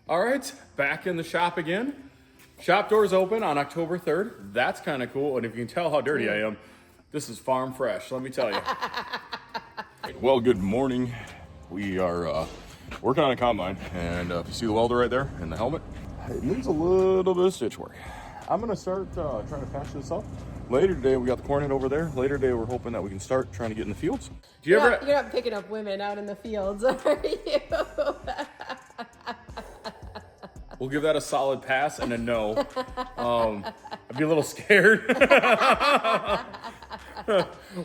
All right, back in the shop again. Shop doors open on October 3rd. That's kind of cool. And if you can tell how dirty I am, this is farm fresh, let me tell you. Well, good morning. We are working on a combine. And if you see the welder right there and the helmet, it needs a little bit of stitch work. I'm going to start trying to patch this up. Later today, we got the corn head over there. Later today, we're hoping that we can start trying to get in the fields. You're not picking up women out in the fields, are you? We'll give that a solid pass and a no. I'd be a little scared.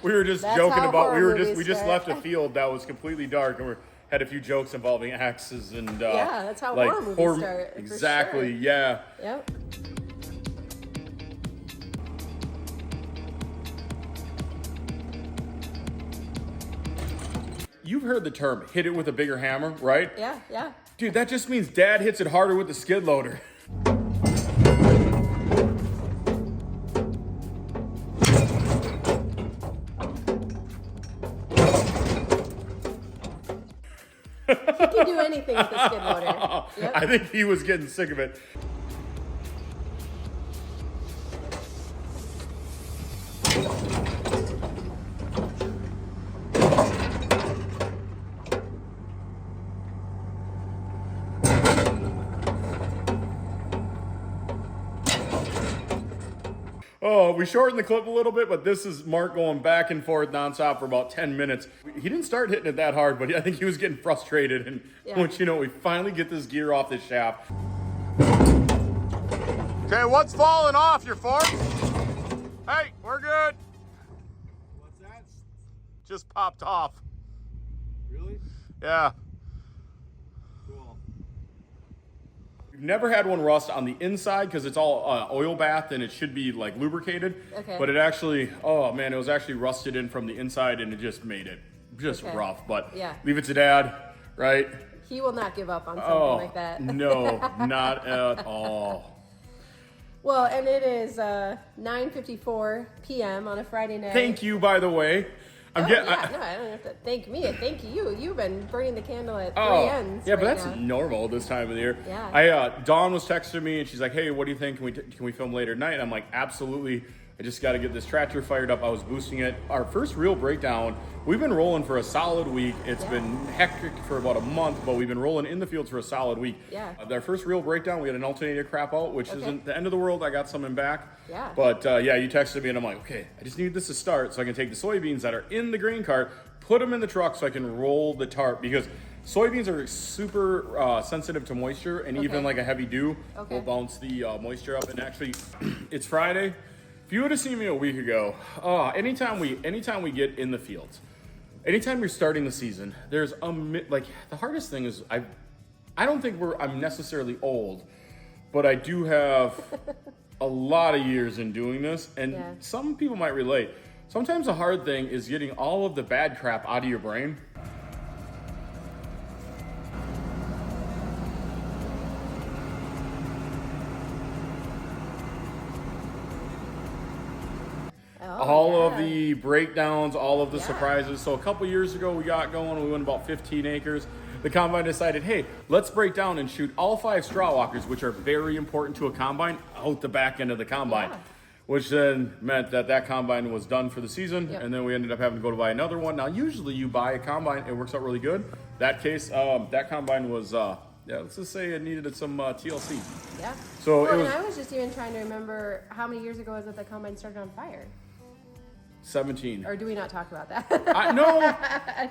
We were just joking about we just left a field that was completely dark and we had a few jokes involving axes and yeah, that's how horror movies start. Exactly, for sure. Yeah. Yep. You've heard the term hit it with a bigger hammer, right? Yeah. Dude, that just means dad hits it harder with the skid loader. He can do anything with the skid loader. Yep. I think he was getting sick of it. Oh, we shortened the clip a little bit, but this is Mark going back and forth nonstop for about 10 minutes. He didn't start hitting it that hard, but I think he was getting frustrated. And once we finally get this gear off this shaft. Okay, what's falling off your fork? Hey, we're good. What's that? Just popped off. Really? Yeah. Cool. We've never had one rust on the inside because it's all oil bath and it should be like lubricated. Okay. But it actually, oh man, it was actually rusted in from the inside and it just made it just rough. But leave it to dad, right? He will not give up on something like that. No, not at all. Well, and it is 9:54 p.m. on a Friday night. Thank you, by the way. I don't have to thank me. Thank you. You've been burning the candle at three ends. Yeah, but right that's now. normal this time of the year. Yeah. Dawn was texting me and she's like, "Hey, what do you think? Can we film later tonight?" I'm like, "Absolutely. I just got to get this tractor fired up." I was boosting it. Our first real breakdown. We've been rolling for a solid week. It's been hectic for about a month, but we've been rolling in the fields for a solid week. Yeah. Our first real breakdown, we had an alternator crap out, which isn't the end of the world. I got something back. Yeah. But you texted me and I'm like, okay, I just need this to start so I can take the soybeans that are in the grain cart, put them in the truck so I can roll the tarp because soybeans are super sensitive to moisture and even like a heavy dew will bounce the moisture up. And actually, it's Friday. If you would have seen me a week ago, anytime we get in the fields, anytime you're starting the season, there's the hardest thing is I don't think I'm necessarily old, but I do have a lot of years in doing this, and some people might relate. Sometimes the hard thing is getting all of the bad crap out of your brain. All of the breakdowns, all of the surprises. So a couple years ago, we got going. We went about 15 acres. The combine decided, hey, let's break down and shoot all 5 straw walkers, which are very important to a combine, out the back end of the combine. Which then meant that combine was done for the season, and then we ended up having to go to buy another one. Now, usually you buy a combine, it works out really good. That case, that combine was, let's just say it needed some TLC. Yeah. So and I was just even trying to remember how many years ago was it the combine started on fire? 17. Or do we not talk about that? No.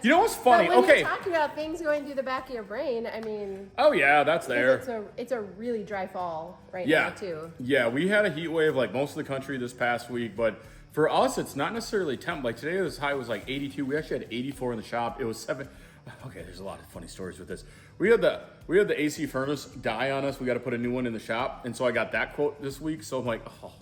You know what's funny? But when you're talking about things going through the back of your brain, I mean... Oh, yeah, that's there. It's a really dry fall now, too. Yeah, we had a heat wave like most of the country this past week, but for us, it's not necessarily temp. Like today, this high was like 82. We actually had 84 in the shop. It was 7... Okay, there's a lot of funny stories with this. We had the AC furnace die on us. We got to put a new one in the shop, and so I got that quote this week, so I'm like, oh...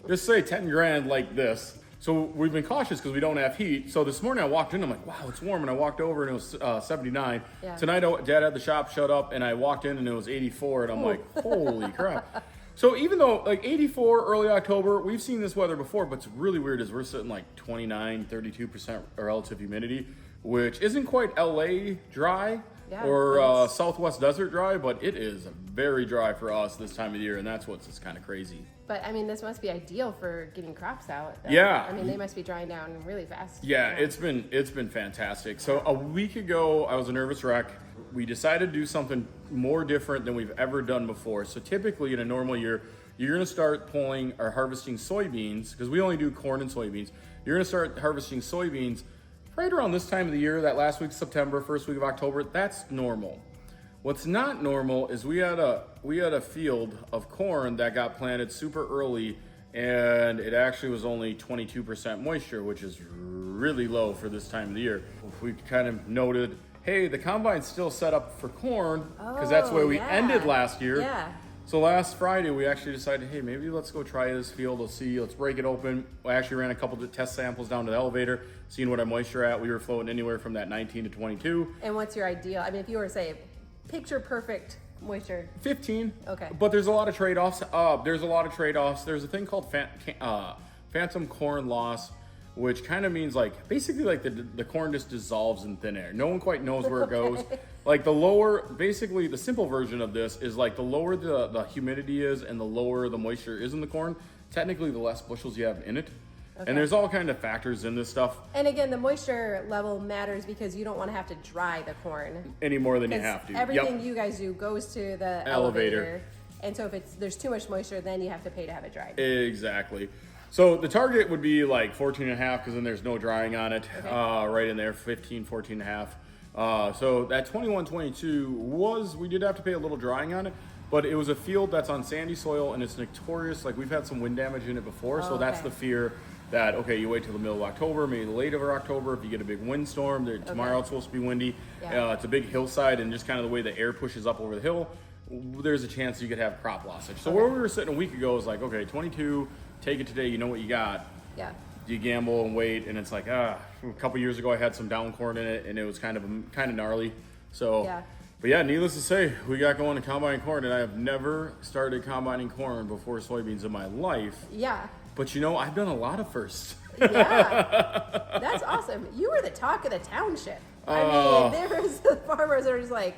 Just say 10 grand like this. So we've been cautious because we don't have heat. So this morning I walked in, I'm like, wow, it's warm. And I walked over and it was 79. Tonight, Dad had the shop shut up and I walked in and it was 84. And I'm like, holy crap. So even though like 84 early October, we've seen this weather before, but it's really weird is we're sitting like 29, 32% relative humidity, which isn't quite LA dry, Yeah, or nice. Southwest desert dry, but it is very dry for us this time of the year, and that's what's just kind of crazy. But I mean, this must be ideal for getting crops out. Though. Yeah. I mean, they must be drying down really fast. Yeah, it's been fantastic. So a week ago, I was a nervous wreck. We decided to do something more different than we've ever done before. So typically in a normal year, you're going to start pulling or harvesting soybeans, because we only do corn and soybeans. You're going to start harvesting soybeans right around this time of the year, that last week of September, first week of October. That's normal. What's not normal is we had a field of corn that got planted super early, and it actually was only 22% moisture, which is really low for this time of the year. We kind of noted, hey, the combine's still set up for corn, because that's the way we ended last year. Yeah. So last Friday, we actually decided, hey, maybe let's go try this field. Let's break it open. I actually ran a couple of test samples down to the elevator, seeing what our moisture at. We were floating anywhere from that 19 to 22. And what's your ideal? I mean, if you were to say picture perfect moisture. 15. Okay. But there's a lot of trade-offs. There's a thing called phantom corn loss, which kind of means like basically like the corn just dissolves in thin air. No one quite knows where it goes. Like basically the simple version of this is like the lower the humidity is and the lower the moisture is in the corn, technically the less bushels you have in it. Okay. And there's all kind of factors in this stuff. And again, the moisture level matters because you don't want to have to dry the corn any more than you have to. Everything you guys do goes to the elevator. And so if there's too much moisture, then you have to pay to have it dried. Exactly. So the target would be like 14 and a half, because then there's no drying on it. Okay. Right in there, 15, 14 and a half. So that 21, 22 we did have to pay a little drying on it, but it was a field that's on sandy soil and it's notorious. Like we've had some wind damage in it before. So that's the fear that, okay, you wait till the middle of October, maybe later October, if you get a big windstorm, tomorrow it's supposed to be windy. Yeah. It's a big hillside, and just kind of the way the air pushes up over the hill, there's a chance you could have crop lossage. So where we were sitting a week ago is like, okay, 22, take it today, you know what you got. Yeah. You gamble and wait, and it's like, a couple years ago I had some down corn in it, and it was kind of gnarly. So, but yeah, needless to say, we got going to combine corn, and I have never started combining corn before soybeans in my life. Yeah. But you know, I've done a lot of firsts. Yeah. That's awesome. You were the talk of the township. I mean, there was the farmers that are just like,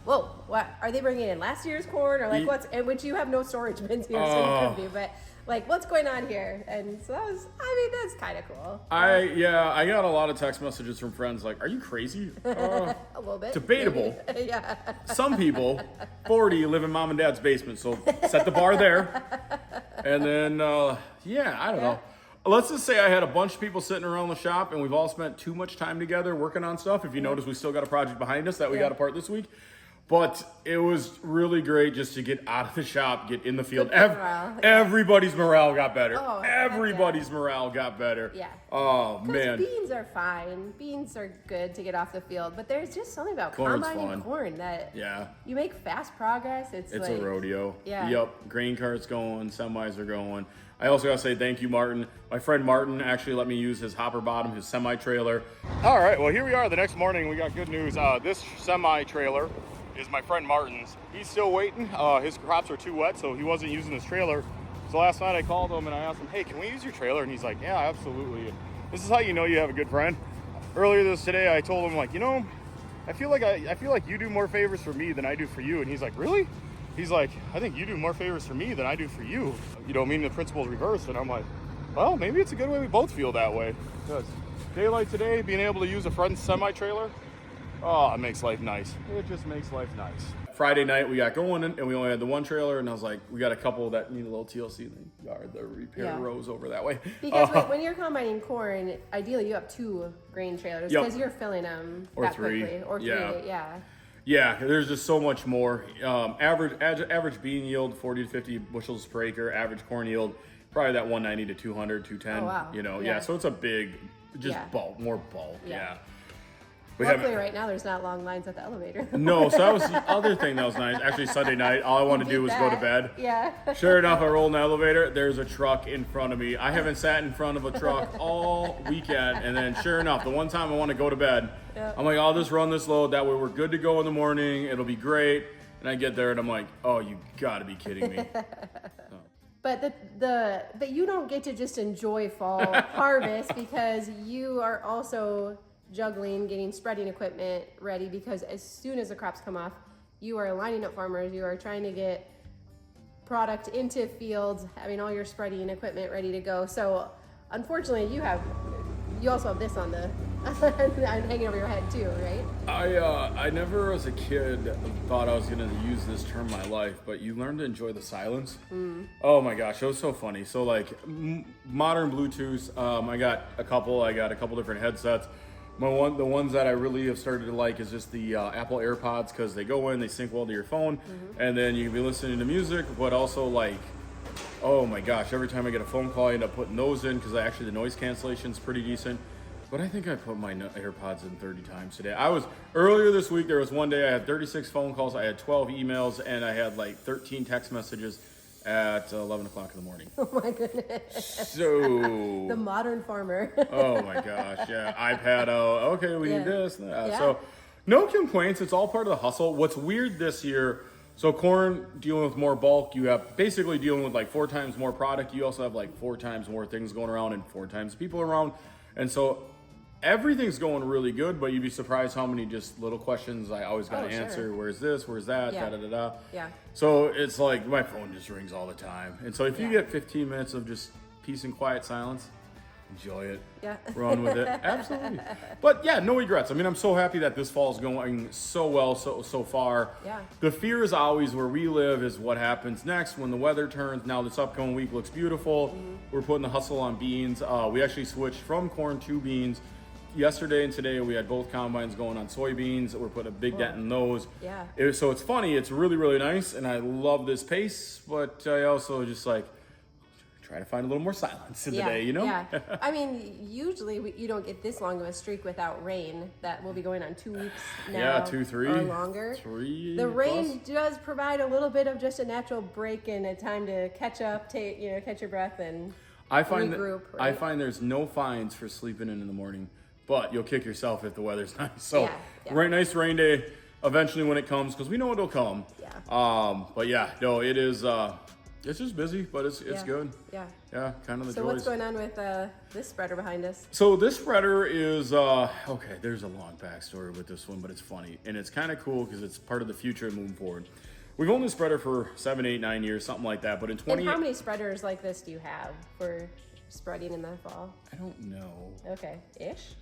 whoa, what? Are they bringing in last year's corn? Or like and which you have no storage bins here, so you couldn't be, but like, what's going on here? And so that's kind of cool. I got a lot of text messages from friends like, are you crazy? A little bit. Debatable. Yeah. Some people, 40, live in mom and dad's basement, so set the bar there. And then, I don't know. Let's just say I had a bunch of people sitting around the shop, and we've all spent too much time together working on stuff. If you notice, we still got a project behind us that we got apart this week. But it was really great just to get out of the shop, get in the field. Everybody's morale got better. Oh, Everybody's morale got better. Yeah. Oh, man. Beans are fine. Beans are good to get off the field. But there's just something about Corn's combining fun. Corn that Yeah. you make fast progress. It's like, a rodeo. Yeah. Yep. Grain carts going, semis are going. I also got to say thank you, Martin. My friend Martin actually let me use his hopper bottom, his semi-trailer. All right, well, here we are the next morning. We got good news. This semi-trailer is my friend Martin's. He's still waiting. His crops are too wet, so he wasn't using his trailer. So last night I called him and I asked him, hey, can we use your trailer? And he's like, yeah, absolutely. This is how you know you have a good friend. Earlier today, I told him, like, you know, I feel like you do more favors for me than I do for you. And he's like, really? He's like, I think you do more favors for me than I do for you. You know, meaning the principle's reversed. And I'm like, well, maybe it's a good way we both feel that way. Because daylight today, being able to use a friend's semi-trailer, it makes life nice. It just makes life nice. Friday night, we got going, and we only had the one trailer, and I was like, we got a couple that need a little TLC. They are the repair rows over that way. Because when you're combining corn, ideally you have 2 grain trailers because you're filling them that quickly. Or 3, yeah. Yeah, there's just so much more. Average bean yield, 40 to 50 bushels per acre. Average corn yield, probably that 190 to 200, 210. Oh, wow. You know, Yeah. so it's a big, bulk, more bulk. Yeah. Luckily, right now there's not long lines at the elevator. No, so that was the other thing that was nice. Actually, Sunday night, all I wanted to do was go to bed. Yeah. Sure enough, I roll in the elevator. There's a truck in front of me. I haven't sat in front of a truck all weekend. And then sure enough, the one time I want to go to bed, I'm like, I'll just run this load. That way we're good to go in the morning. It'll be great. And I get there and I'm like, oh, you got to be kidding me. But but you don't get to just enjoy fall harvest because you are also juggling, getting spreading equipment ready, because as soon as the crops come off, you are lining up farmers, you are trying to get product into fields, having all your spreading equipment ready to go. So unfortunately, you also have this on the hanging over your head too, right? I never as a kid thought I was going to use this term in my life, but you learn to enjoy the silence. Oh my gosh, it was so funny. So like modern Bluetooth, I got a couple different headsets. The ones that I really have started to like is just the Apple AirPods, because they go in, they sync well to your phone, and then you can be listening to music, but also like, oh my gosh, every time I get a phone call, I end up putting those in, because actually the noise cancellation is pretty decent. But I think I put my AirPods in 30 times today. Earlier this week, there was one day I had 36 phone calls, I had 12 emails, and I had like 13 text messages at 11 o'clock in the morning. Oh my goodness. So. The modern farmer. Oh my gosh, yeah. iPad, okay, we need this and that. Yeah. So no complaints, it's all part of the hustle. What's weird this year, so corn dealing with more bulk, you have basically dealing with like 4 times more product. You also have like 4 times more things going around and 4 times people around. And so everything's going really good, but you'd be surprised how many just little questions I always got to answer. Sure. Where's this? Where's that? Yeah. Da, da, da, da. Yeah. So it's like my phone just rings all the time. And so if you get 15 minutes of just peace and quiet silence, enjoy it. Yeah. Run with it. Absolutely. But yeah, no regrets. I mean, I'm so happy that this fall is going so well so far. Yeah. The fear is always where we live is what happens next when the weather turns. Now this upcoming week looks beautiful. We're putting the hustle on beans. We actually switched from corn to beans. Yesterday and today we had both combines going on soybeans. We're putting a big dent in those. Yeah. So it's funny. It's really, really nice, and I love this pace. But I also just like try to find a little more silence in the day, you know? Yeah. I mean, usually you don't get this long of a streak without rain. That will be going on 2 weeks now. Yeah, 2, 3 or longer. 3. The rain does provide a little bit of just a natural break and a time to catch up, catch your breath and regroup. I find there's no fines for sleeping in the morning, but you'll kick yourself if the weather's nice. So, nice rain day eventually when it comes, because we know it'll come. Yeah. But yeah, no, it is. It's just busy, but it's good. Yeah. Yeah, kind of the So joys. what's going on with this spreader behind us? So this spreader is okay. There's a long backstory with this one, but it's funny and it's kind of cool because it's part of the future moving forward. We've owned this spreader for 7, 8, 9 years, something like that. But in 20, and how many spreaders like this do you have for spreading in the fall? I don't know. Okay, ish.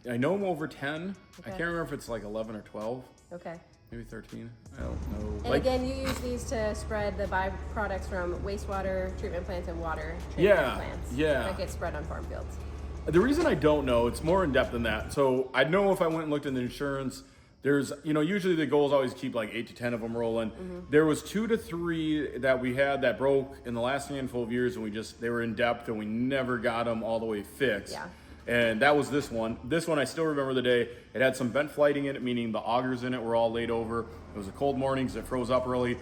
I know I'm over 10. Okay. I can't remember if it's like 11 or 12. Okay. Maybe 13. I don't know. And again, you use these to spread the byproducts from wastewater treatment plants and water treatment plants. Yeah. That get spread on farm fields. The reason I don't know, it's more in depth than that. So I know if I went and looked into insurance, there's, usually the goal is always keep like 8 to 10 of them rolling. There was 2 to 3 that we had that broke in the last handful of years, and they were in depth and we never got them all the way fixed. Yeah. And that was this one. This one, I still remember the day. It had some bent flighting in it, meaning the augers in it were all laid over. It was a cold morning, so it froze up early.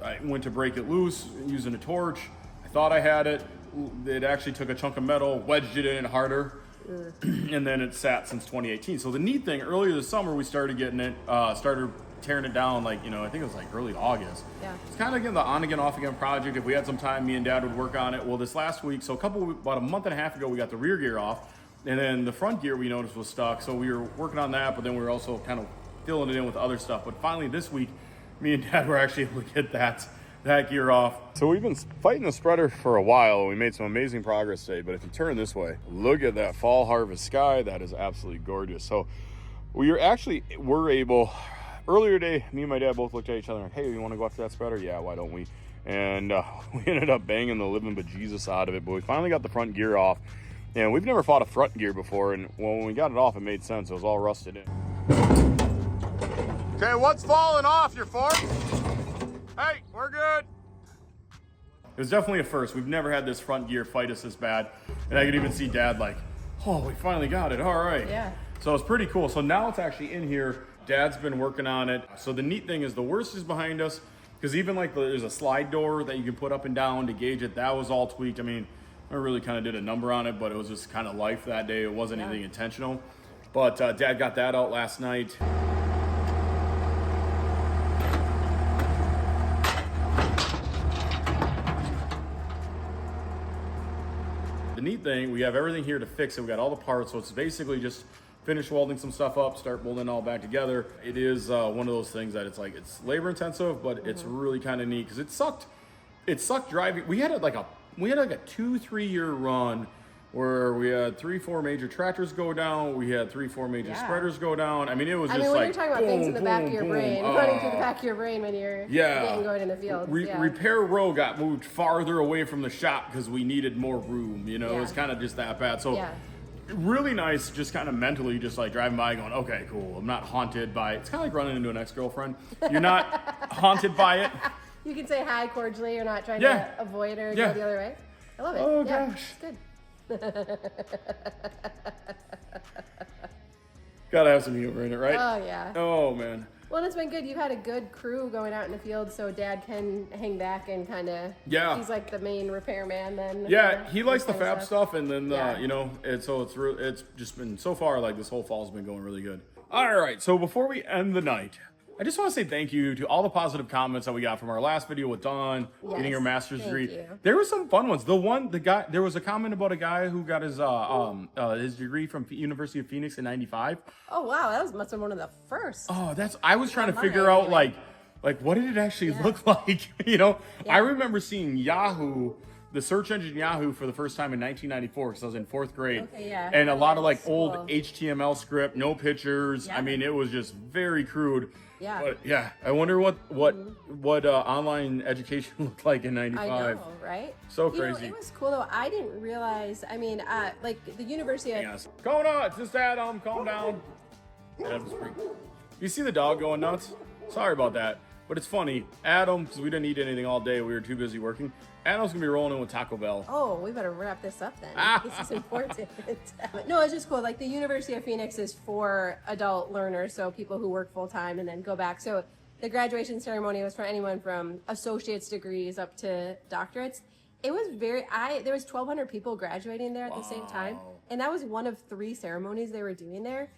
I went to break it loose using a torch. I thought I had it. It actually took a chunk of metal, wedged it in harder, and then it sat since 2018. So the neat thing, earlier this summer, we started getting it, started tearing it down, I think it was like early August. Yeah. It's kind of again the on again, off again project. If we had some time, me and Dad would work on it. Well, this last week, so about a month and a half ago, we got the rear gear off. And then the front gear we noticed was stuck, so we were working on that, but then we were also kind of filling it in with other stuff. But finally this week, me and Dad were actually able to get that gear off. So we've been fighting the spreader for a while. We made some amazing progress today, but if you turn this way, look at that fall harvest sky. That is absolutely gorgeous. So we're able, earlier today, me and my dad both looked at each other and, hey, you want to go after that spreader? Yeah, why don't we? And we ended up banging the living bejesus out of it, but we finally got the front gear off. And we've never fought a front gear before, and when we got it off, it made sense. It was all rusted in. Okay, what's falling off your fork? Hey, we're good. It was definitely a first. We've never had this front gear fight us this bad. And I could even see Dad like, oh, we finally got it, all right. Yeah. So it's pretty cool. So now it's actually in here. Dad's been working on it. So the neat thing is the worst is behind us, because even there's a slide door that you can put up and down to gauge it. That was all tweaked. I mean, I really kind of did a number on it, but it was just kind of life that day. It wasn't anything intentional. But Dad got that out last night. The neat thing, we have everything here to fix it. We got all the parts, so it's basically just finish welding some stuff up, start molding it all back together. It is one of those things that it's like, it's labor intensive, but it's really kind of neat because it sucked driving. We had like a 2-3 year run where we had 3-4 major tractors go down. We had 3-4 major spreaders go down. I mean, it was just when like, you're talking about things in the back of your brain, running through the back of your brain when you're getting going in the field. Repair row got moved farther away from the shop because we needed more room. You know, it was kind of just that bad. So really nice, just kind of mentally, just like driving by going, okay, cool. I'm not haunted by it. It's kind of like running into an ex-girlfriend. You're not haunted by it. You can say hi cordially. You're not trying to avoid or go the other way. I love it. Oh, gosh. It's good. Gotta have some humor in it, right? Oh, yeah. Oh, man. Well, it's been good. You've had a good crew going out in the field, so Dad can hang back and kind of... He's like the main repairman then. Yeah, he likes the fab stuff, and then, you know, it's just been, so far, like, this whole fall's been going really good. All right, so before we end the night, I just want to say thank you to all the positive comments that we got from our last video with Dawn getting her master's degree. There were some fun ones. There was a comment about a guy who got his degree from University of Phoenix in '95. Oh wow, that must have been one of the first. Oh, I was trying to figure out like what did it actually look like? You know, I remember seeing Yahoo. The search engine Yahoo for the first time in 1994 because I was in 4th grade. And a lot of like old HTML script, no pictures. I mean, it was just very crude. But I wonder what online education looked like in '95. I know, right? So crazy. It was cool though. I didn't realize. I mean, like the University of. Go nuts, just Adam. Calm down. Adam's free. You see the dog going nuts? Sorry about that. But it's funny. Adam, because we didn't eat anything all day, we were too busy working. Adam's gonna be rolling in with Taco Bell. Oh, we better wrap this up then. This is important. No, it's just cool. Like the University of Phoenix is for adult learners, so people who work full time and then go back. So the graduation ceremony was for anyone from associate's degrees up to doctorates. It was there was 1,200 people graduating there at the same time, and that was one of 3 ceremonies they were doing there.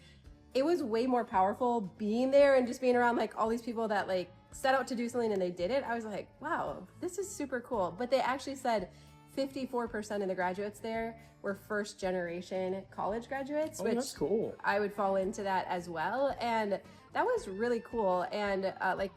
It was way more powerful being there and just being around like all these people that like set out to do something and they did it. I was like, wow, this is super cool. But they actually said 54% of the graduates there were first generation college graduates, which that's cool. I would fall into that as well. And that was really cool. And like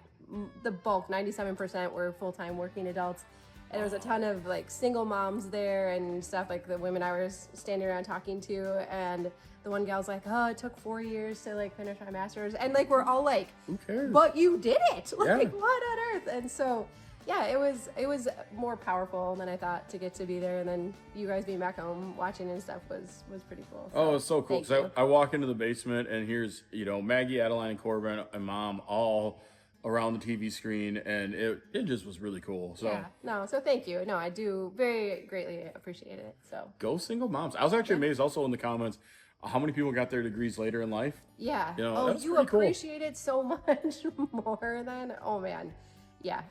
the bulk, 97% were full-time working adults. And there was a ton of like single moms there and stuff, like the women I was standing around talking to. And the one gal's like, oh, it took 4 years to like finish my master's. And like, we're all like, who cares? But you did it. Like, what on earth? And so, yeah, it was more powerful than I thought to get to be there. And then you guys being back home watching and stuff was pretty cool. So, oh, it's so cool. So I walk into the basement and here's, you know, Maggie, Adeline, and Corbin and Mom all around the TV screen, and it just was really cool. So so thank you. No, I do very greatly appreciate it. So go single moms. I was actually amazed also in the comments how many people got their degrees later in life. Yeah. You know, you appreciate it so much more than and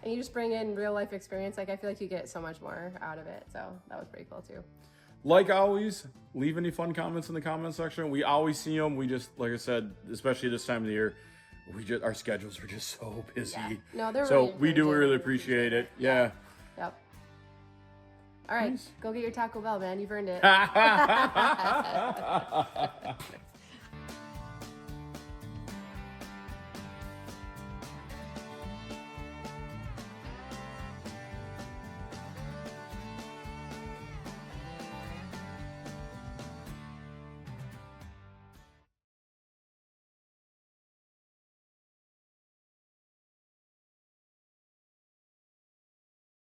you just bring in real life experience. Like I feel like you get so much more out of it. So that was pretty cool too. Like always, leave any fun comments in the comment section. We always see them. We just, like I said, especially this time of the year, our schedules are just so busy. Yeah. No, they're so really we do really appreciate it. Yeah. Yep. All right, go get your Taco Bell, man. You've earned it.